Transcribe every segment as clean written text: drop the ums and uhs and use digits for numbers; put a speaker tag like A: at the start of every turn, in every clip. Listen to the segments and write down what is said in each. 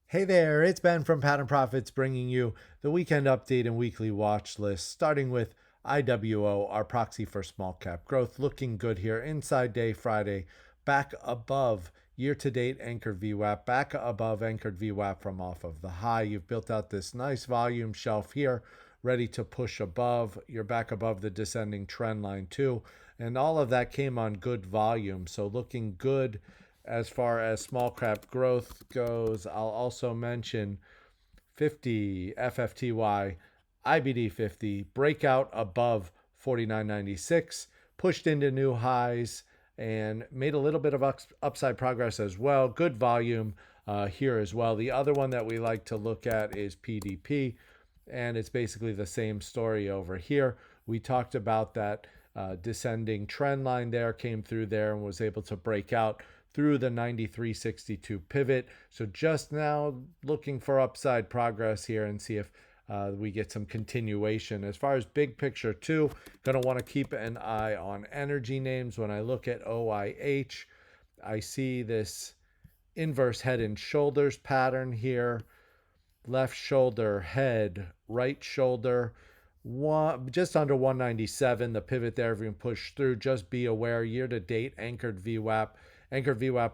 A: Hey there, it's Ben from Pattern Profits bringing you the weekend update and weekly watch list, starting with IWO, our proxy for small cap growth, looking good here. Inside day Friday, back above year-to-date anchored VWAP, back above anchored VWAP from off of the high. You've built out this nice volume shelf here, ready to push above. You're back above the descending trend line too. And all of that came on good volume. So looking good as far as small cap growth goes. I'll also mention 50 FFTY, IBD 50, breakout above 49.96, pushed into new highs and made a little bit of upside progress as well. Good volume here as well. The other one that we like to look at is PDP, and it's basically the same story over here. We talked about that descending trend line there, came through there and was able to break out through the 93.62 pivot. So just now looking for upside progress here and see if we get some continuation. As far as big picture too, going to want to keep an eye on energy names. When I look at OIH, I see this inverse head and shoulders pattern here. Left shoulder, head, right shoulder, just under 197. The pivot there, if you can push through, just be aware. Year to date, anchored VWAP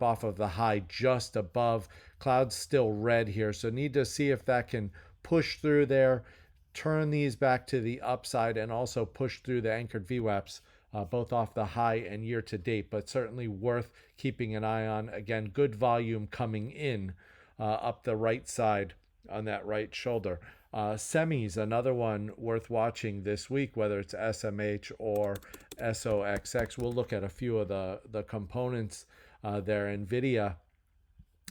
A: off of the high just above. Clouds still red here, so need to see if that can push through there, turn these back to the upside, and also push through the anchored VWAPs. Both off the high and year to date, but certainly worth keeping an eye on. Again, good volume coming in up the right side on that right shoulder. Semis, another one worth watching this week, whether it's SMH or SOXX. We'll look at a few of the components there. NVIDIA,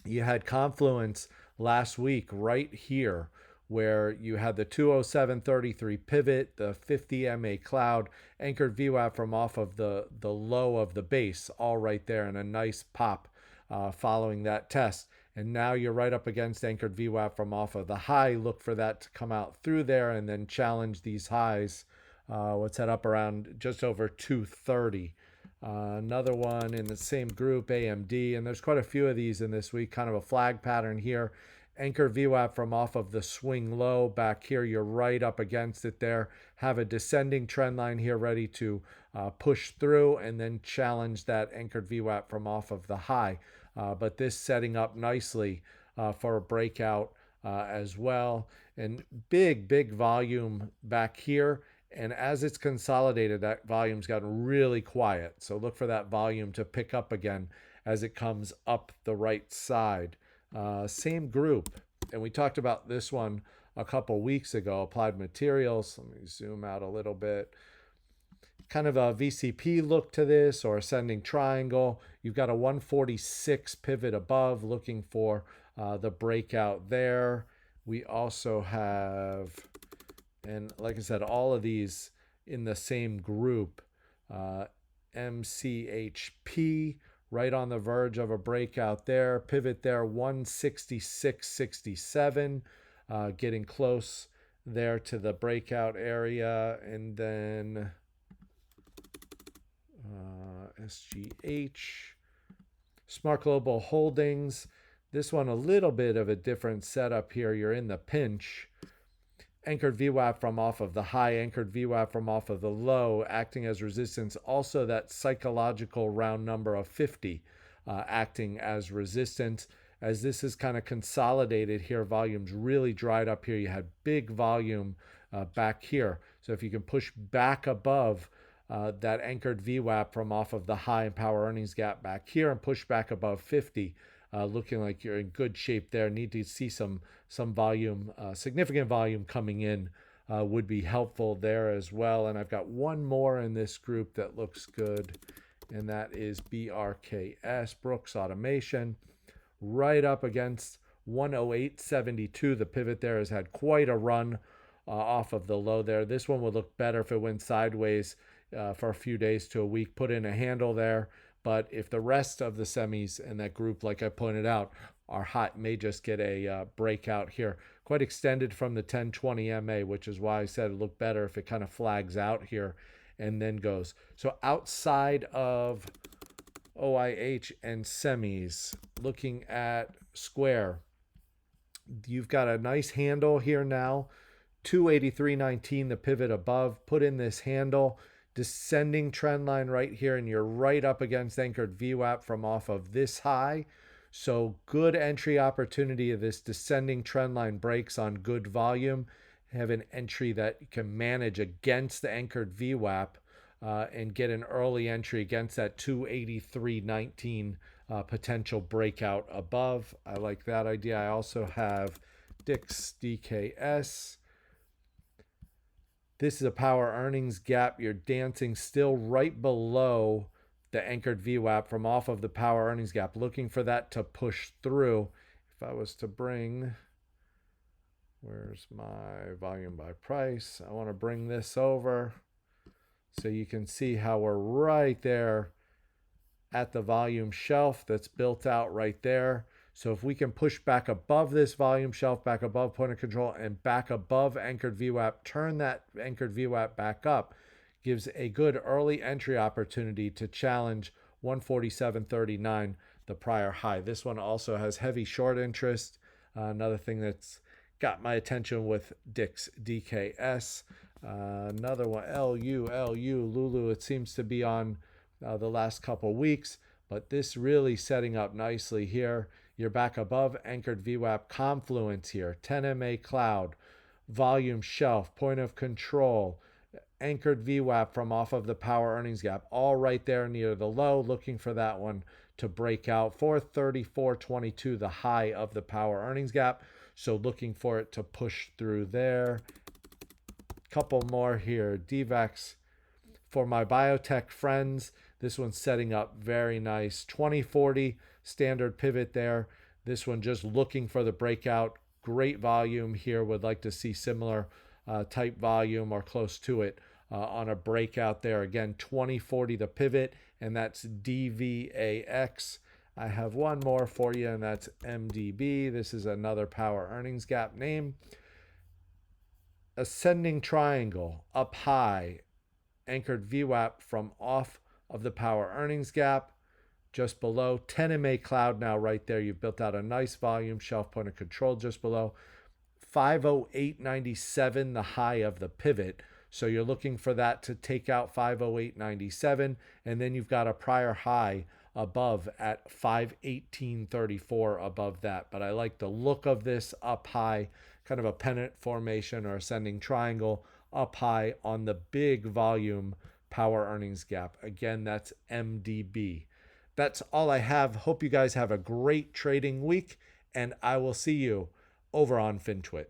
A: you had Confluence last week right here, where you had the 207.33 pivot, the 50 MA cloud, anchored VWAP from off of the low of the base, all right there, and a nice pop following that test. And now you're right up against anchored VWAP from off of the high. Look for that to come out through there and then challenge these highs. What's that, up around just over 230. Another one in the same group, AMD, and there's quite a few of these in this week, kind of a flag pattern here. Anchor VWAP from off of the swing low back here. You're right up against it there. Have a descending trend line here ready to push through and then challenge that anchored VWAP from off of the high. But this setting up nicely for a breakout as well. And big volume back here. And as it's consolidated, that volume's gotten really quiet. So look for that volume to pick up again as it comes up the right side. Same group. And we talked about this one a couple weeks ago, Applied Materials. Let me zoom out a little bit. Kind of a VCP look to this, or ascending triangle. You've got a 146 pivot above, looking for the breakout there. We also have, and like I said, all of these in the same group. MCHP, right on the verge of a breakout there. Pivot there, 166.67, getting close there to the breakout area. And then SGH, Smart Global Holdings. This one a little bit of a different setup here. You're in the pinch. Anchored VWAP from off of the high, anchored VWAP from off of the low, acting as resistance. Also that psychological round number of 50 acting as resistance. As this is kind of consolidated here, volume's really dried up here. You had big volume back here. So if you can push back above that anchored VWAP from off of the high and power earnings gap back here and push back above 50, looking like you're in good shape there. Need to see some volume, significant volume coming in would be helpful there as well. And I've got one more in this group that looks good, and that is BRKS, Brooks Automation, right up against 108.72. The pivot there has had quite a run off of the low there. This one would look better if it went sideways for a few days to a week. Put in a handle there. But if the rest of the semis in that group, like I pointed out, are hot, may just get a breakout here. Quite extended from the 1020 MA, which is why I said it looked better if it kind of flags out here and then goes. So outside of OIH and semis, looking at Square, You've got a nice handle here now. 283.19, the pivot above. Put in this handle, descending trend line right here, and you're right up against anchored VWAP from off of this high. So good entry opportunity of this descending trend line breaks on good volume. Have an entry that you can manage against the anchored VWAP and get an early entry against that 283.19 potential breakout above. I like that idea. I also have DIX DKS. This is a power earnings gap. You're dancing still right below the anchored VWAP from off of the power earnings gap, looking for that to push through. If I was to bring, where's my volume by price? I want to bring this over so you can see how we're right there at the volume shelf that's built out right there. So if we can push back above this volume shelf, back above point of control, and back above anchored VWAP, turn that anchored VWAP back up, gives a good early entry opportunity to challenge 147.39, the prior high. This one also has heavy short interest. Another thing that's got my attention with DIX DKS. Another one, Lulu. It seems to be on the last couple weeks, but this really setting up nicely here. You're back above anchored VWAP confluence here, 10 MA cloud, volume shelf, point of control, anchored VWAP from off of the power earnings gap, all right there near the low, looking for that one to break out. 434.22, the high of the power earnings gap. So looking for it to push through there. Couple more here. DVEX for my biotech friends. This one's setting up very nice. 2040 standard pivot there. This one just looking for the breakout. Great volume here. Would like to see similar type volume or close to it on a breakout there. Again, 2040 the pivot, and that's DVAX. I have one more for you, and that's MDB. This is another power earnings gap name. Ascending triangle up high, anchored VWAP from off of the power earnings gap, just below 10 MA cloud now right there. You've built out a nice volume shelf, point of control just below 508.97, the high of the pivot. So you're looking for that to take out 508.97, and then you've got a prior high above at 518.34 above that. But I like the look of this up high, kind of a pennant formation or ascending triangle up high on the big volume power earnings gap. Again, that's MDB. That's all I have. Hope you guys have a great trading week, and I will see you over on FinTwit.